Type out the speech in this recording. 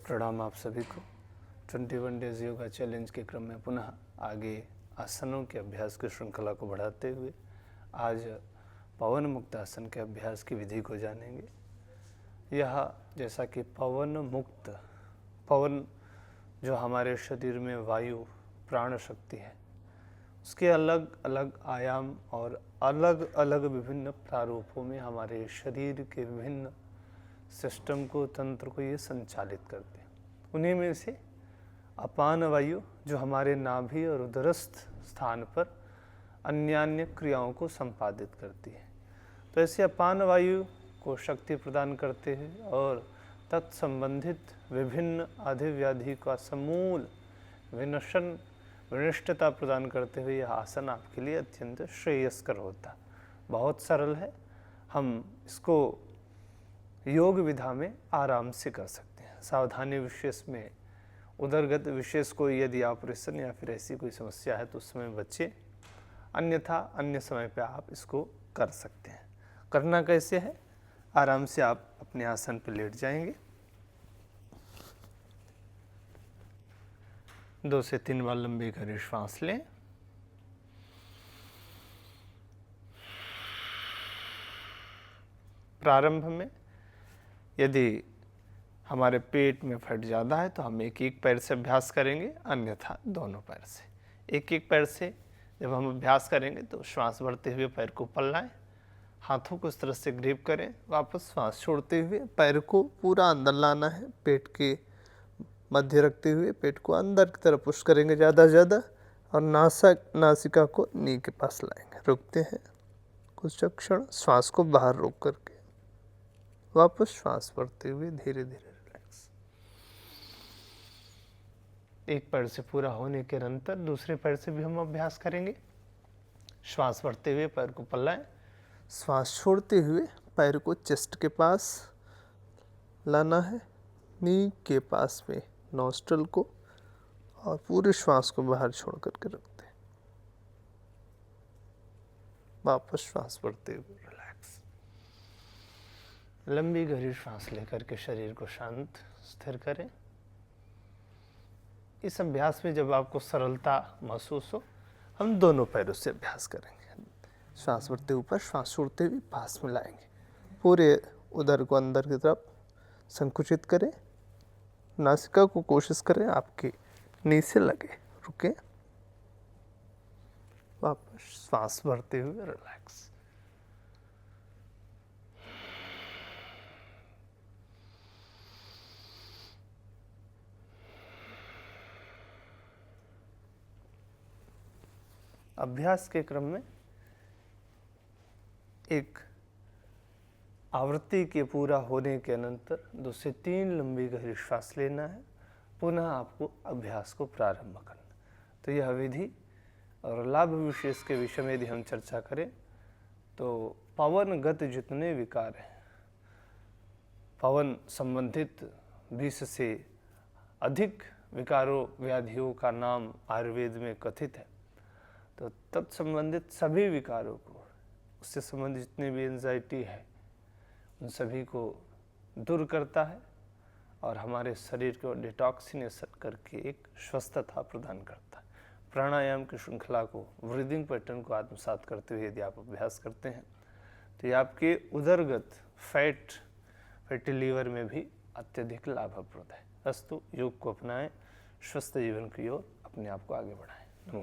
प्रणाम आप सभी को। 21 डेज योगा चैलेंज के क्रम में पुनः आगे आसनों के अभ्यास की श्रृंखला को बढ़ाते हुए आज पवन मुक्त आसन के अभ्यास की विधि को जानेंगे। यह जैसा कि पवन मुक्त, पवन जो हमारे शरीर में वायु प्राण शक्ति है, उसके अलग अलग आयाम और अलग अलग विभिन्न प्रारूपों में हमारे शरीर के विभिन्न सिस्टम को, तंत्र को ये संचालित करते हैं। उन्हीं में से अपान वायु जो हमारे नाभि और उदरस्थ स्थान पर अन्य क्रियाओं को संपादित करती है, तो ऐसे अपान वायु को शक्ति प्रदान करते हैं और तत्संबंधित विभिन्न आधिव्याधि का समूल विनष्टता प्रदान करते हुए यह आसन आपके लिए अत्यंत श्रेयस्कर होता। बहुत सरल है, हम इसको योग विधा में आराम से कर सकते हैं। सावधानी विशेष में उदरगत विशेष कोई यदि ऑपरेशन या फिर ऐसी कोई समस्या है तो उस समय बच्चे, अन्यथा अन्य समय पे आप इसको कर सकते हैं। करना कैसे है? आराम से आप अपने आसन पर लेट जाएंगे। 2 से 3 बार लंबी गहरी श्वास लें। प्रारंभ में यदि हमारे पेट में फट ज़्यादा है तो हम एक एक पैर से अभ्यास करेंगे, अन्यथा दोनों पैर से। एक एक पैर से जब हम अभ्यास करेंगे तो श्वास बढ़ते हुए पैर को ऊपर लाएं, हाथों को इस तरह से ग्रिप करें, वापस श्वास छोड़ते हुए पैर को पूरा अंदर लाना है, पेट के मध्य रखते हुए पेट को अंदर की तरफ पुश करेंगे ज़्यादा से ज़्यादा और नासिका को नी के पास लाएंगे। रुकते हैं कुछ क्षण, श्वास को बाहर रोक करके वापस श्वास बढ़ते हुए धीरे धीरे रिलैक्स। एक पैर से पूरा होने के अंतर दूसरे पैर से भी हम अभ्यास करेंगे। श्वास बढ़ते हुए पैर को पल्लाएं, श्वास छोड़ते हुए पैर को चेस्ट के पास लाना है, नी के पास में नॉस्ट्रल को, और पूरे श्वास को बाहर छोड़ करके रखते हैं। वापस श्वास बढ़ते हुए रिलैक्स। लंबी गहरी श्वास लेकर के शरीर को शांत स्थिर करें। इस अभ्यास में जब आपको सरलता महसूस हो, हम दोनों पैरों से अभ्यास करेंगे। श्वास बढ़ते ऊपर, श्वास छोड़ते हुए पास में लाएंगे। पूरे उदर को अंदर की तरफ संकुचित करें, नासिका को कोशिश करें आपके नी से लगे। रुके, वापस श्वास भरते हुए रिलैक्स। अभ्यास के क्रम में एक आवृत्ति के पूरा होने के अनंतर 2 से 3 लंबी गहरी श्वास लेना है। पुनः आपको अभ्यास को प्रारंभ करना। तो यह विधि और लाभ विशेष के विषय में यदि हम चर्चा करें तो पवनगत जितने विकार हैं, पवन संबंधित 20 से अधिक विकारों व्याधियों का नाम आयुर्वेद में कथित है। तो तत्संबंधित सभी विकारों को, उससे संबंधित जितनी भी एंजाइटी है, उन सभी को दूर करता है और हमारे शरीर को डिटॉक्सिनेशन करके एक स्वस्थता प्रदान करता है। प्राणायाम की श्रृंखला को, ब्रीदिंग पैटर्न को आत्मसात करते हुए यदि आप अभ्यास करते हैं तो ये आपके उदरगत फैटी लीवर में भी अत्यधिक लाभप्रद है। अस्तु, योग को अपनाएं, स्वस्थ जीवन की ओर अपने आप को आगे बढ़ाएं।